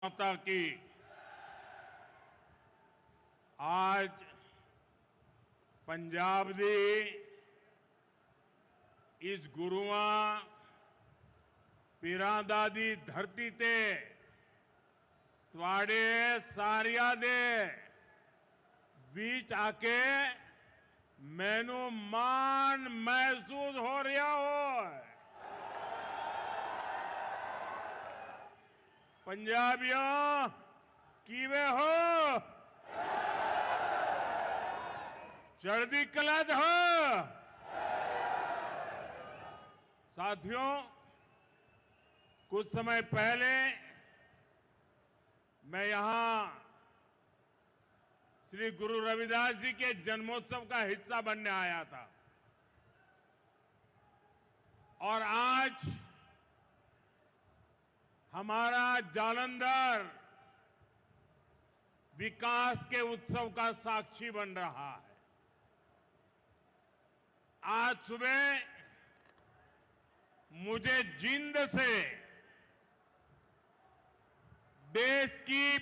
माता की। आज पंजाब दी इस गुरुआं पीरां दा दी धरती ते तुहाडे सारियां दे बीच आके मैनू मान महसूस हो रहा हो। पंजाबियों किवे हो? चढ़दी कला च हो? साथियों, कुछ समय पहले मैं यहां श्री गुरु रविदास जी के जन्मोत्सव का हिस्सा बनने आया था और आज हमारा जालंधर विकास के उत्सव का साक्षी बन रहा है। आज सुबह मुझे जींद से देश की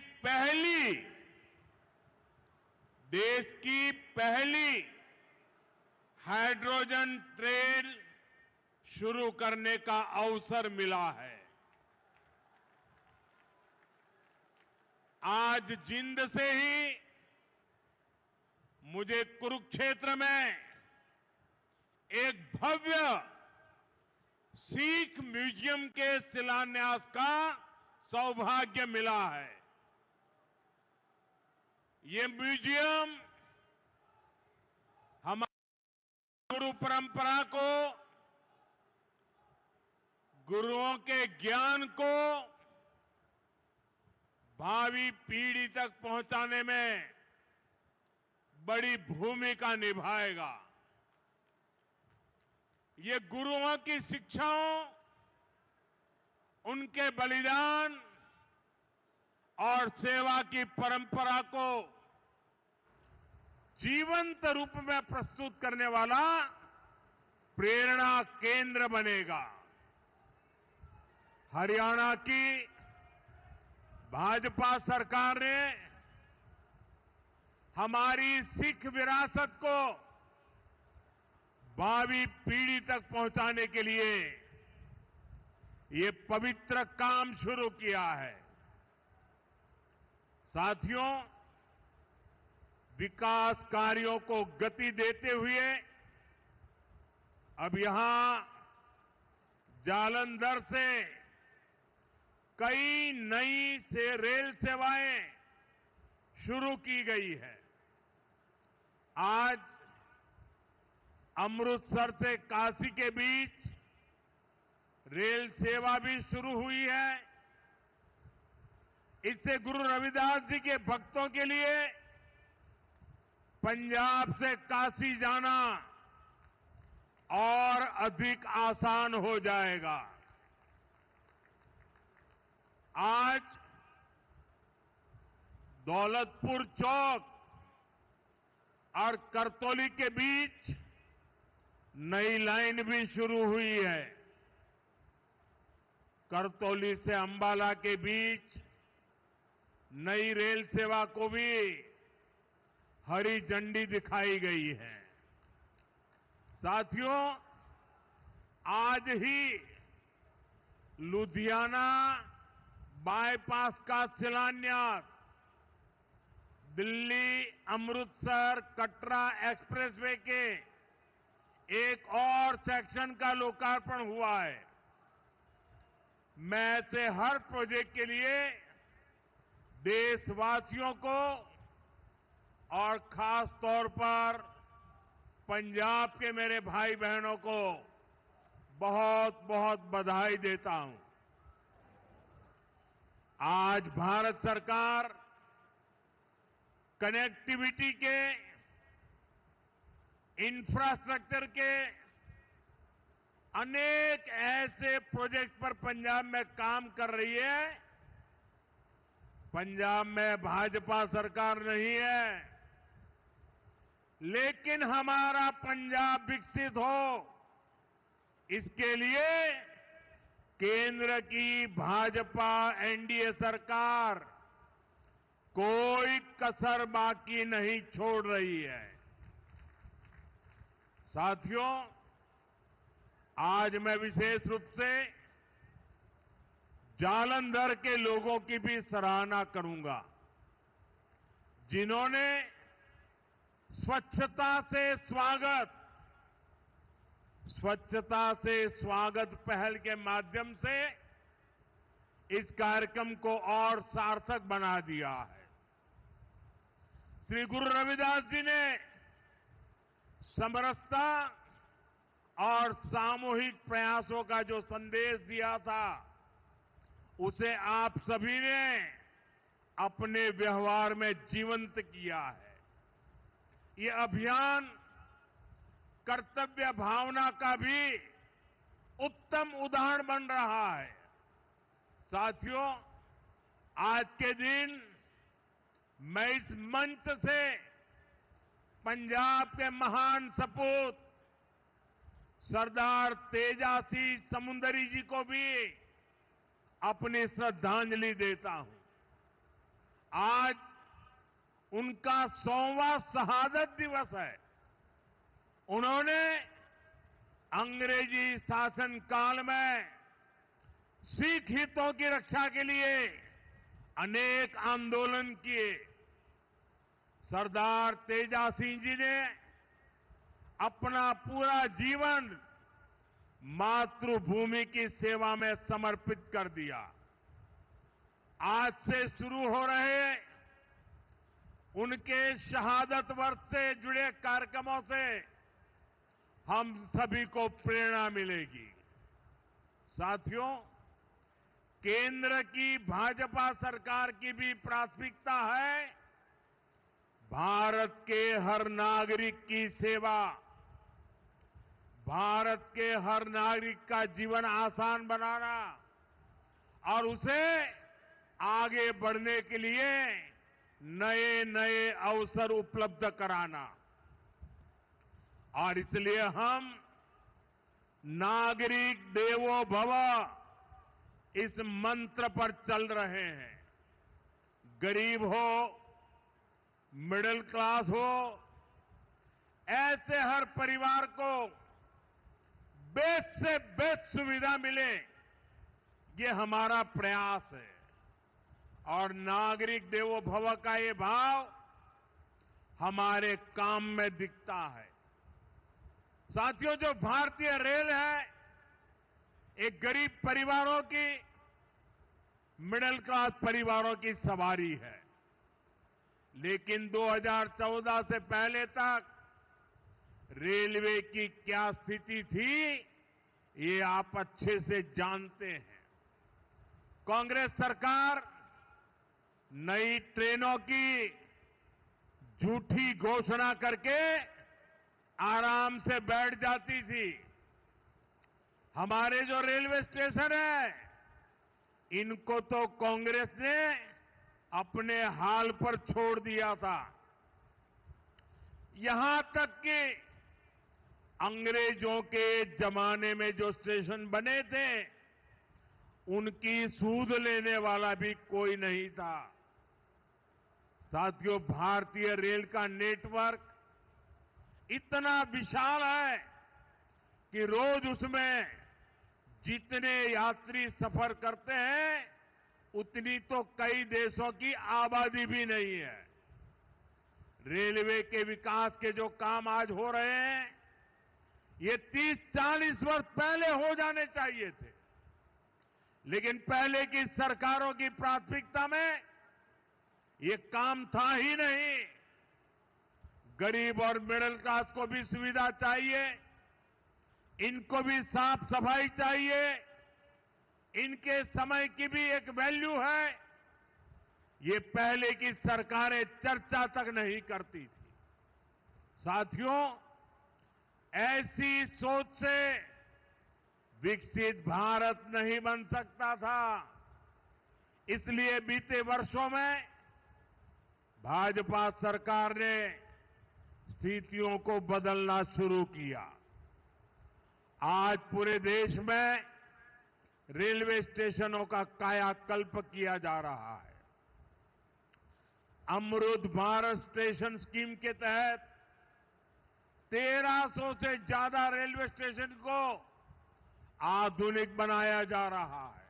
पहली हाइड्रोजन ट्रेन शुरू करने का अवसर मिला है। आज जींद से ही मुझे कुरुक्षेत्र में एक भव्य सिख म्यूजियम के शिलान्यास का सौभाग्य मिला है। ये म्यूजियम हमारी गुरु परंपरा को, गुरुओं के ज्ञान को भावी पीढ़ी तक पहुंचाने में बड़ी भूमिका निभाएगा। ये गुरुओं की शिक्षाओं, उनके बलिदान और सेवा की परंपरा को जीवंत रूप में प्रस्तुत करने वाला प्रेरणा केंद्र बनेगा। हरियाणा की भाजपा सरकार ने हमारी सिख विरासत को भावी पीढ़ी तक पहुंचाने के लिए ये पवित्र काम शुरू किया है। साथियों, विकास कार्यों को गति देते हुए अब यहां जालंधर से कई नई रेल सेवाएं शुरू की गई है। आज अमृतसर से काशी के बीच रेल सेवा भी शुरू हुई है। इससे गुरु रविदास जी के भक्तों के लिए पंजाब से काशी जाना और अधिक आसान हो जाएगा। आज दौलतपुर चौक और करतौली के बीच नई लाइन भी शुरू हुई है। करतौली से अंबाला के बीच नई रेल सेवा को भी हरी झंडी दिखाई गई है। साथियों, आज ही लुधियाना बाईपास का शिलान्यास, दिल्ली अमृतसर कटरा एक्सप्रेसवे के एक और सेक्शन का लोकार्पण हुआ है। मैं ऐसे हर प्रोजेक्ट के लिए देशवासियों को और खास तौर पर पंजाब के मेरे भाई बहनों को बहुत बहुत बधाई देता हूं। आज भारत सरकार कनेक्टिविटी के, इंफ्रास्ट्रक्चर के अनेक ऐसे प्रोजेक्ट पर पंजाब में काम कर रही है। पंजाब में भाजपा सरकार नहीं है, लेकिन हमारा पंजाब विकसित हो, इसके लिए केंद्र की भाजपा एनडीए सरकार कोई कसर बाकी नहीं छोड़ रही है। साथियों, आज मैं विशेष रूप से जालंधर के लोगों की भी सराहना करूंगा, जिन्होंने स्वच्छता से स्वागत पहल के माध्यम से इस कार्यक्रम को और सार्थक बना दिया है। श्री गुरु रविदास जी ने समरसता और सामूहिक प्रयासों का जो संदेश दिया था, उसे आप सभी ने अपने व्यवहार में जीवंत किया है। ये अभियान कर्तव्य भावना का भी उत्तम उदाहरण बन रहा है। साथियों, आज के दिन मैं इस मंच से पंजाब के महान सपूत सरदार तेजा सिंह समुंदरी जी को भी अपनी श्रद्धांजलि देता हूं। आज उनका 100वां शहादत दिवस है। उन्होंने अंग्रेजी शासन काल में सिख हितों की रक्षा के लिए अनेक आंदोलन किए। सरदार तेजा सिंह जी ने अपना पूरा जीवन मातृभूमि की सेवा में समर्पित कर दिया। आज से शुरू हो रहे उनके शहादत वर्ष से जुड़े कार्यक्रमों से हम सभी को प्रेरणा मिलेगी। साथियों, केंद्र की भाजपा सरकार की भी प्राथमिकता है भारत के हर नागरिक की सेवा, भारत के हर नागरिक का जीवन आसान बनाना और उसे आगे बढ़ने के लिए नए नए अवसर उपलब्ध कराना। और इसलिए हम नागरिक देवो भव इस मंत्र पर चल रहे हैं। गरीब हो, मिडिल क्लास हो, ऐसे हर परिवार को बेस्ट से बेस्ट सुविधा मिले, ये हमारा प्रयास है। और नागरिक देवो भव का ये भाव हमारे काम में दिखता है। साथियों, जो भारतीय रेल है, एक गरीब परिवारों की, मिडिल क्लास परिवारों की सवारी है। लेकिन 2014 से पहले तक रेलवे की क्या स्थिति थी, ये आप अच्छे से जानते हैं। कांग्रेस सरकार नई ट्रेनों की झूठी घोषणा करके आराम से बैठ जाती थी। हमारे जो रेलवे स्टेशन है, इनको तो कांग्रेस ने अपने हाल पर छोड़ दिया था। यहां तक कि अंग्रेजों के जमाने में जो स्टेशन बने थे, उनकी सूध लेने वाला भी कोई नहीं था। साथियों, भारतीय रेल का नेटवर्क इतना विशाल है कि रोज उसमें जितने यात्री सफर करते हैं, उतनी तो कई देशों की आबादी भी नहीं है। रेलवे के विकास के जो काम आज हो रहे हैं, ये 30-40 वर्ष पहले हो जाने चाहिए थे। लेकिन पहले की सरकारों की प्राथमिकता में ये काम था ही नहीं। गरीब और मिडिल क्लास को भी सुविधा चाहिए, इनको भी साफ सफाई चाहिए, इनके समय की भी एक वैल्यू है। ये पहले की सरकारें चर्चा तक नहीं करती थी। साथियों, ऐसी सोच से विकसित भारत नहीं बन सकता था। इसलिए बीते वर्षों में भाजपा सरकार ने स्थितियों को बदलना शुरू किया। आज पूरे देश में रेलवे स्टेशनों का कायाकल्प किया जा रहा है। अमृत भारत स्टेशन स्कीम के तहत 1300 से ज्यादा रेलवे स्टेशन को आधुनिक बनाया जा रहा है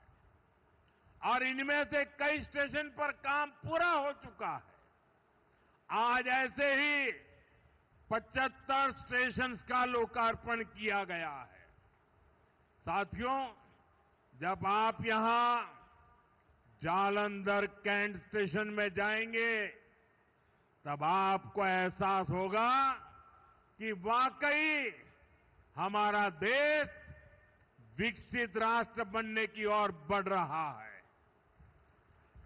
और इनमें से कई स्टेशन पर काम पूरा हो चुका है। आज ऐसे ही 75 स्टेशन का लोकार्पण किया गया है। साथियों, जब आप यहां जालंधर कैंट स्टेशन में जाएंगे तब आपको एहसास होगा कि वाकई हमारा देश विकसित राष्ट्र बनने की ओर बढ़ रहा है।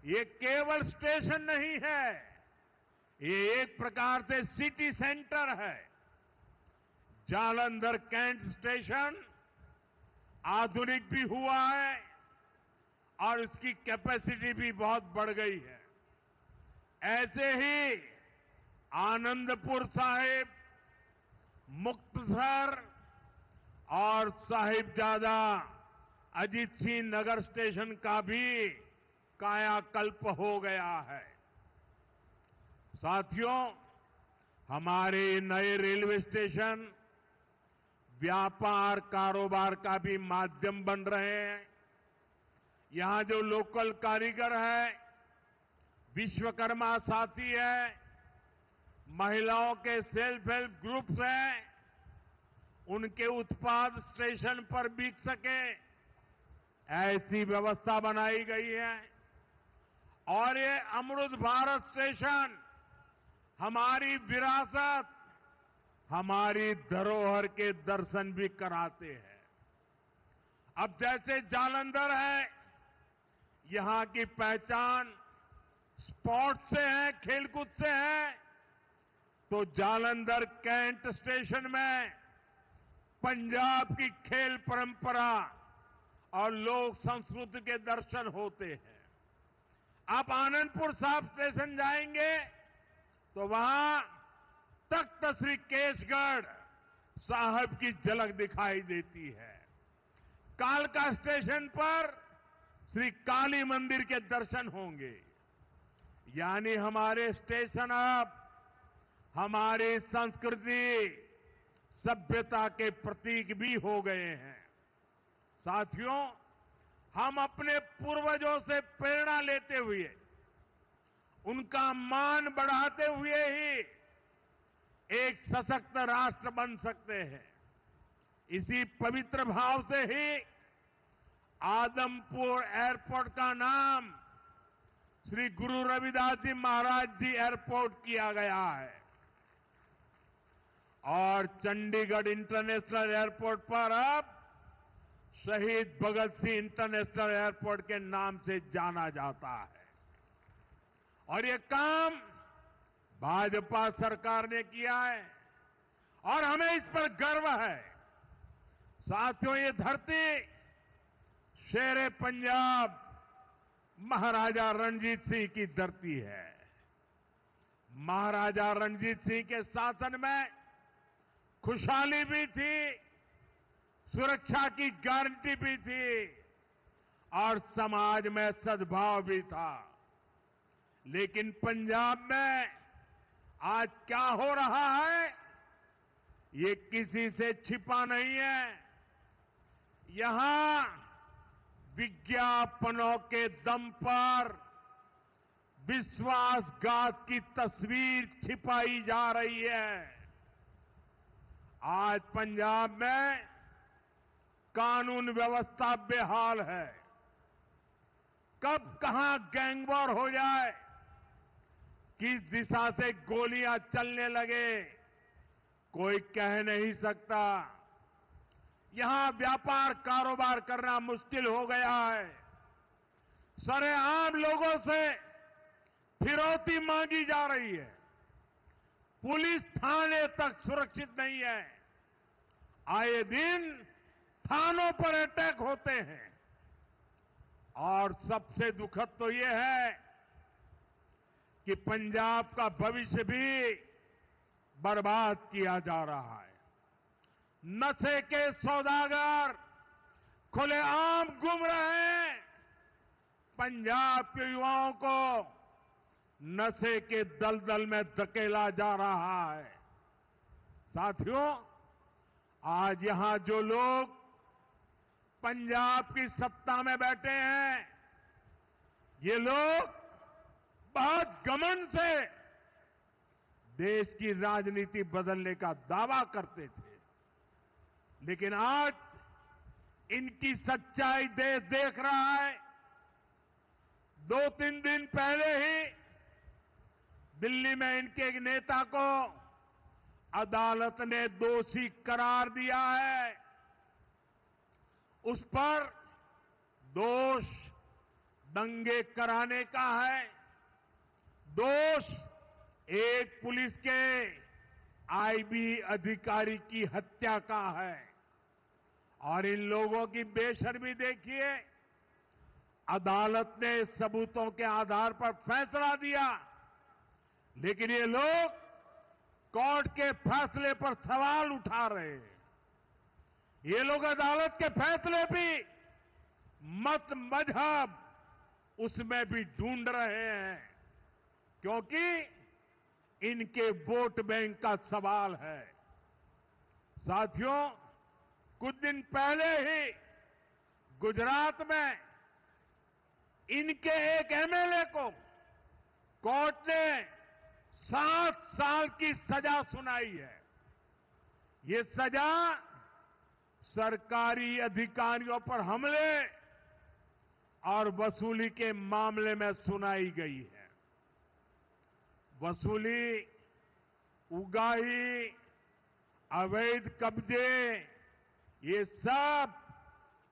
ये केवल स्टेशन नहीं है, ये एक प्रकार से सिटी सेंटर है। जालंधर कैंट स्टेशन आधुनिक भी हुआ है और इसकी कैपेसिटी भी बहुत बढ़ गई है। ऐसे ही आनंदपुर साहिब, मुक्तसर और साहिबजादा अजीत सिंह नगर स्टेशन का भी कायाकल्प हो गया है। साथियों, हमारे नए रेलवे स्टेशन व्यापार कारोबार का भी माध्यम बन रहे हैं। यहां जो लोकल कारीगर है, विश्वकर्मा साथी है, महिलाओं के सेल्फ हेल्प ग्रुप्स हैं, उनके उत्पाद स्टेशन पर बिक सके, ऐसी व्यवस्था बनाई गई है। और ये अमृत भारत स्टेशन हमारी विरासत, हमारी धरोहर के दर्शन भी कराते हैं। अब जैसे जालंधर है, यहां की पहचान स्पोर्ट्स से है, खेलकूद से है, तो जालंधर कैंट स्टेशन में पंजाब की खेल परंपरा और लोक संस्कृति के दर्शन होते हैं। आप आनंदपुर साहिब स्टेशन जाएंगे तो वहां तख्त श्री केसगढ़ साहब की झलक दिखाई देती है। कालका स्टेशन पर श्री काली मंदिर के दर्शन होंगे। यानी हमारे स्टेशन अब हमारी संस्कृति, सभ्यता के प्रतीक भी हो गए हैं। साथियों, हम अपने पूर्वजों से प्रेरणा लेते हुए, उनका मान बढ़ाते हुए ही एक सशक्त राष्ट्र बन सकते हैं। इसी पवित्र भाव से ही आदमपुर एयरपोर्ट का नाम श्री गुरु रविदास जी महाराज जी एयरपोर्ट किया गया है और चंडीगढ़ इंटरनेशनल एयरपोर्ट पर अब शहीद भगत सिंह इंटरनेशनल एयरपोर्ट के नाम से जाना जाता है। और ये काम भाजपा सरकार ने किया है और हमें इस पर गर्व है। साथियों, ये धरती शेरे पंजाब महाराजा रणजीत सिंह की धरती है। महाराजा रणजीत सिंह के शासन में खुशहाली भी थी, सुरक्षा की गारंटी भी थी और समाज में सद्भाव भी था। लेकिन पंजाब में आज क्या हो रहा है, ये किसी से छिपा नहीं है। यहां विज्ञापनों के दम पर विश्वासघात की तस्वीर छिपाई जा रही है। आज पंजाब में कानून व्यवस्था बेहाल है। कब कहां गैंगवॉर हो जाए, किस दिशा से गोलियां चलने लगे, कोई कह नहीं सकता। यहां व्यापार कारोबार करना मुश्किल हो गया है। सरेआम लोगों से फिरौती मांगी जा रही है। पुलिस थाने तक सुरक्षित नहीं है। आए दिन थानों पर अटैक होते हैं और सबसे दुखद तो ये है कि पंजाब का भविष्य भी बर्बाद किया जा रहा है। नशे के सौदागर खुलेआम घूम रहे हैं। पंजाब के युवाओं को नशे के दलदल में धकेला जा रहा है। साथियों, आज यहां जो लोग पंजाब की सत्ता में बैठे हैं, ये लोग बहुत घमंड से देश की राजनीति बदलने का दावा करते थे, लेकिन आज इनकी सच्चाई देश देख रहा है। 2-3 दिन पहले ही दिल्ली में इनके एक नेता को अदालत ने दोषी करार दिया है। उस पर दोष दंगे कराने का है, दोष एक पुलिस के आईबी अधिकारी की हत्या का है। और इन लोगों की बेशर्मी देखिए, अदालत ने सबूतों के आधार पर फैसला दिया, लेकिन ये लोग कोर्ट के फैसले पर सवाल उठा रहे हैं। ये लोग अदालत के फैसले भी मत मजहब उसमें भी ढूंढ रहे हैं, क्योंकि इनके वोट बैंक का सवाल है। साथियों, कुछ दिन पहले ही गुजरात में इनके एक एमएलए को कोर्ट ने 7 साल की सजा सुनाई है। ये सजा सरकारी अधिकारियों पर हमले और वसूली के मामले में सुनाई गई है। वसूली, उगाही, अवैध कब्जे, ये सब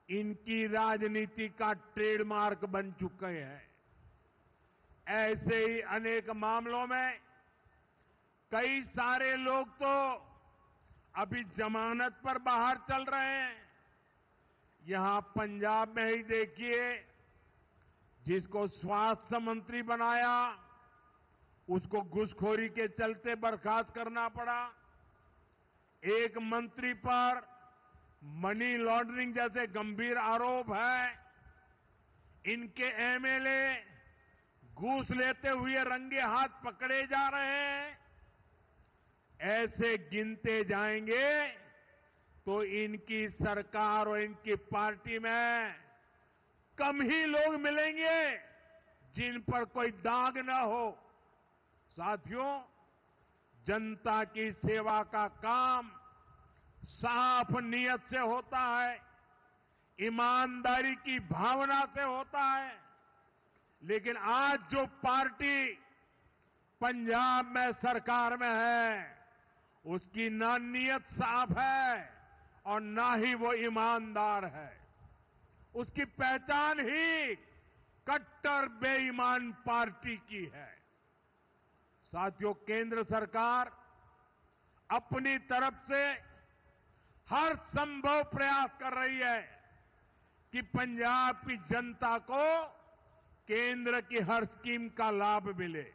इनकी राजनीति का ट्रेडमार्क बन चुके हैं। ऐसे ही अनेक मामलों में कई सारे लोग तो अभी जमानत पर बाहर चल रहे हैं। यहां पंजाब में ही देखिए, जिसको स्वास्थ्य मंत्री बनाया उसको घूसखोरी के चलते बर्खास्त करना पड़ा। एक मंत्री पर मनी लॉन्ड्रिंग जैसे गंभीर आरोप है। इनके एमएलए घूस लेते हुए रंगे हाथ पकड़े जा रहे हैं। ऐसे गिनते जाएंगे तो इनकी सरकार और इनकी पार्टी में कम ही लोग मिलेंगे जिन पर कोई दाग न हो। साथियों, जनता की सेवा का काम साफ नीयत से होता है, ईमानदारी की भावना से होता है। लेकिन आज जो पार्टी पंजाब में सरकार में है, उसकी ना नीयत साफ है और ना ही वो ईमानदार है। उसकी पहचान ही कट्टर बेईमान पार्टी की है। साथियों, केंद्र सरकार अपनी तरफ से हर संभव प्रयास कर रही है कि पंजाब की जनता को केंद्र की हर स्कीम का लाभ मिले।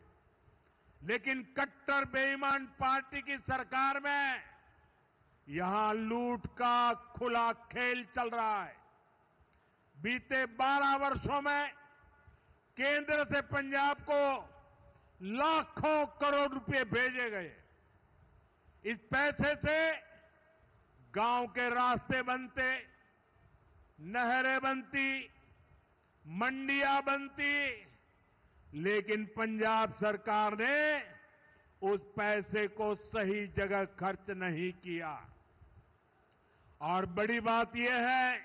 लेकिन कट्टर बेईमान पार्टी की सरकार में यहां लूट का खुला खेल चल रहा है। बीते 12 वर्षों में केंद्र से पंजाब को लाखों करोड़ रुपए भेजे गए। इस पैसे से गांव के रास्ते बनते, नहरें बनती, मंडियां बनती, लेकिन पंजाब सरकार ने उस पैसे को सही जगह खर्च नहीं किया। और बड़ी बात यह है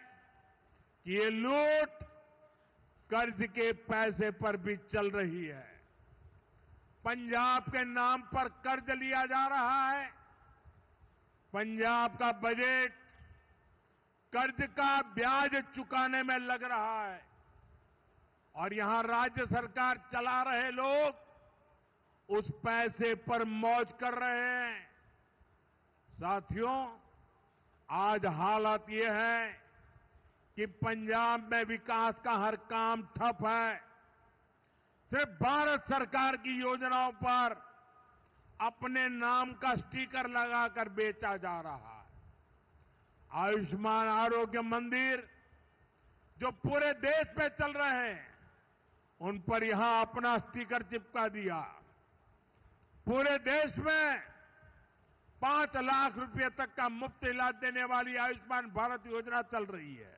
कि ये लूट कर्ज के पैसे पर भी चल रही है। पंजाब के नाम पर कर्ज लिया जा रहा है। पंजाब का बजट कर्ज का ब्याज चुकाने में लग रहा है और यहां राज्य सरकार चला रहे लोग उस पैसे पर मौज कर रहे हैं। साथियों, आज हालत यह है कि पंजाब में विकास का हर काम ठप है। सिर्फ भारत सरकार की योजनाओं पर अपने नाम का स्टिकर लगाकर बेचा जा रहा है। आयुष्मान आरोग्य मंदिर जो पूरे देश में चल रहे हैं उन पर यहां अपना स्टिकर चिपका दिया। पूरे देश में 5 लाख रुपए तक का मुफ्त इलाज देने वाली आयुष्मान भारत योजना चल रही है।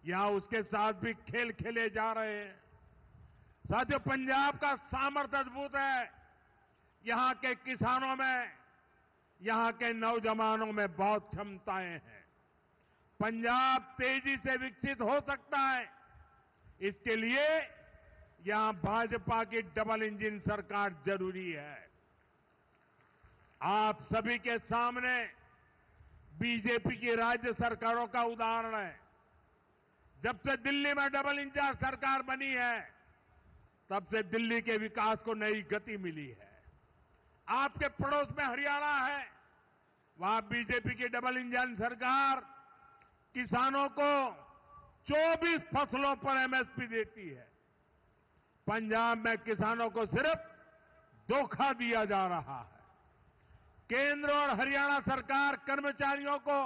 यहां उसके साथ भी खेल खेले जा रहे हैं। साथियों, पंजाब का सामर्थ्य अद्भुत है। यहां के किसानों में, यहां के नौजवानों में बहुत क्षमताएं हैं। पंजाब तेजी से विकसित हो सकता है। इसके लिए यहां भाजपा की डबल इंजन सरकार जरूरी है। आप सभी के सामने बीजेपी की राज्य सरकारों का उदाहरण है। जब से दिल्ली में डबल इंजन सरकार बनी है, तब से दिल्ली के विकास को नई गति मिली है। आपके पड़ोस में हरियाणा है, वहां बीजेपी की डबल इंजन सरकार किसानों को 24 फसलों पर एमएसपी देती है। पंजाब में किसानों को सिर्फ धोखा दिया जा रहा है। केंद्र और हरियाणा सरकार कर्मचारियों को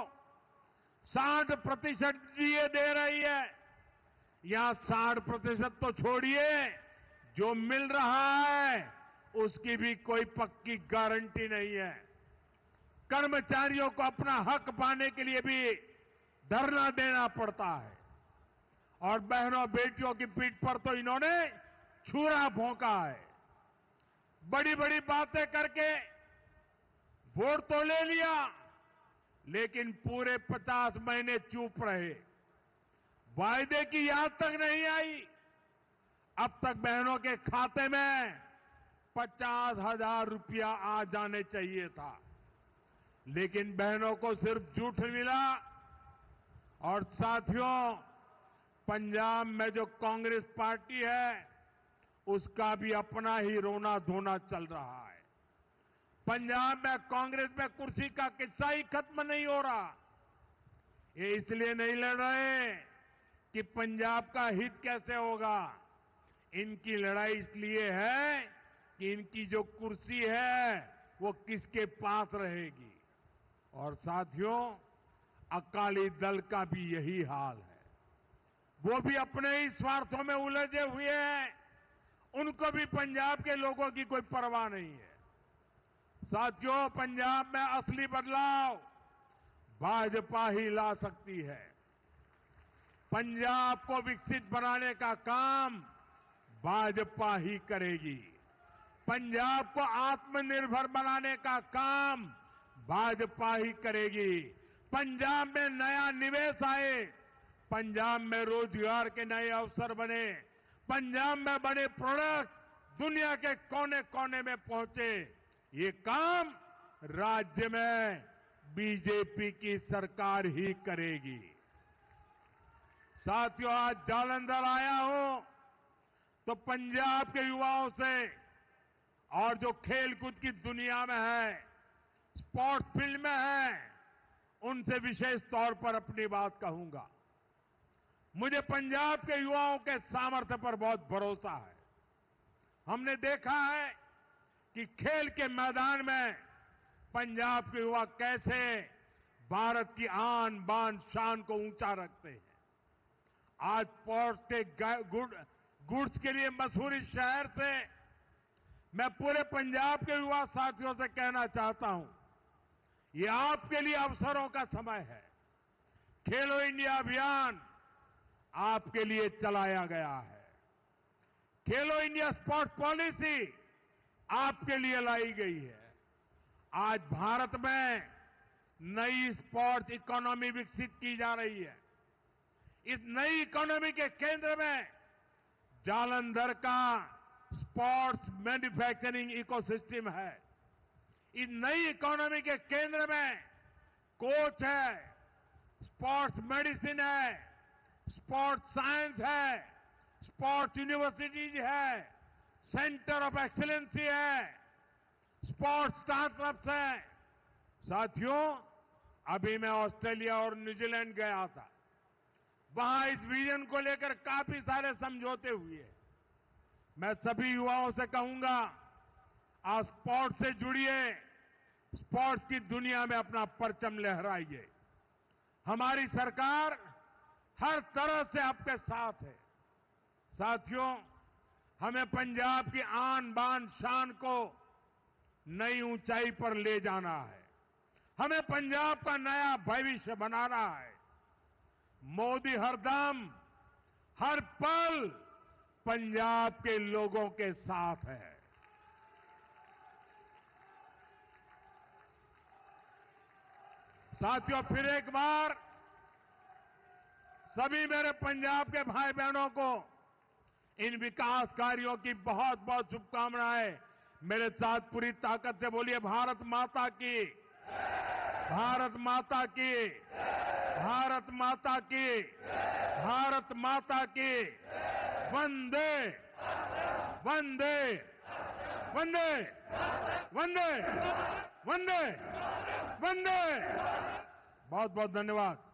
60% डीए दे रही है। यहां 60% तो छोड़िए, जो मिल रहा है उसकी भी कोई पक्की गारंटी नहीं है। कर्मचारियों को अपना हक पाने के लिए भी धरना देना पड़ता है। और बहनों बेटियों की पीठ पर तो इन्होंने छुरा भोंका है। बड़ी बड़ी बातें करके वोट तो ले लिया, लेकिन पूरे 50 महीने चुप रहे। वायदे की याद तक नहीं आई। अब तक बहनों के खाते में 50,000 रुपया आ जाने चाहिए था, लेकिन बहनों को सिर्फ झूठ मिला। और साथियों, पंजाब में जो कांग्रेस पार्टी है, उसका भी अपना ही रोना धोना चल रहा है। पंजाब में कांग्रेस में कुर्सी का किस्सा ही खत्म नहीं हो रहा। ये इसलिए नहीं लड़ रहे कि पंजाब का हित कैसे होगा। इनकी लड़ाई इसलिए है कि इनकी जो कुर्सी है वो किसके पास रहेगी। और साथियों, अकाली दल का भी यही हाल है। वो भी अपने ही स्वार्थों में उलझे हुए हैं। उनको भी पंजाब के लोगों की कोई परवाह नहीं है। साथियों, पंजाब में असली बदलाव भाजपा ही ला सकती है। पंजाब को विकसित बनाने का काम भाजपा ही करेगी। पंजाब को आत्मनिर्भर बनाने का काम भाजपा ही करेगी। पंजाब में नया निवेश आए, पंजाब में रोजगार के नए अवसर बने, पंजाब में बने प्रोडक्ट दुनिया के कोने कोने में पहुंचे, ये काम राज्य में बीजेपी की सरकार ही करेगी। साथियों, आज जालंधर आया हूं तो पंजाब के युवाओं से और जो खेलकूद की दुनिया में है, स्पोर्ट्स फील्ड में है, उनसे विशेष तौर पर अपनी बात कहूंगा। मुझे पंजाब के युवाओं के सामर्थ्य पर बहुत भरोसा है। हमने देखा है कि खेल के मैदान में पंजाब के युवा कैसे भारत की आन बान शान को ऊंचा रखते हैं। आज स्पोर्ट्स के गुड्स के लिए मशहूर इस शहर से मैं पूरे पंजाब के युवा साथियों से कहना चाहता हूं, ये आपके लिए अवसरों का समय है। खेलो इंडिया अभियान आपके लिए चलाया गया है। खेलो इंडिया स्पोर्ट्स पॉलिसी आपके लिए लाई गई है। आज भारत में नई स्पोर्ट्स इकोनॉमी विकसित की जा रही है। इस नई इकोनॉमी के केंद्र में जालंधर का स्पोर्ट्स मैन्युफैक्चरिंग इकोसिस्टम है। इस नई इकोनॉमी के केंद्र में कोच है, स्पोर्ट्स मेडिसिन है, स्पोर्ट्स साइंस है, स्पोर्ट्स यूनिवर्सिटीज है, सेंटर ऑफ एक्सीलेंसी है, स्पोर्ट्स स्टार्टअप्स है। साथियों, अभी मैं ऑस्ट्रेलिया और न्यूजीलैंड गया था। वहां इस विजन को लेकर काफी सारे समझौते हुए। मैं सभी युवाओं से कहूंगा, आप स्पोर्ट्स से जुड़िए, स्पोर्ट्स की दुनिया में अपना परचम लहराइए। हमारी सरकार हर तरह से आपके साथ है। साथियों, हमें पंजाब की आन बान शान को नई ऊंचाई पर ले जाना है। हमें पंजाब का नया भविष्य बनाना है। मोदी हरदम हर पल पंजाब के लोगों के साथ है। साथियों, फिर एक बार सभी मेरे पंजाब के भाई बहनों को इन विकास कार्यों की बहुत बहुत शुभकामनाएं। मेरे साथ पूरी ताकत से बोलिए, भारत माता की, भारत माता की, भारत माता की, भारत माता की। वंदे वंदे वंदे वंदे वंदे वंदे। बहुत बहुत धन्यवाद।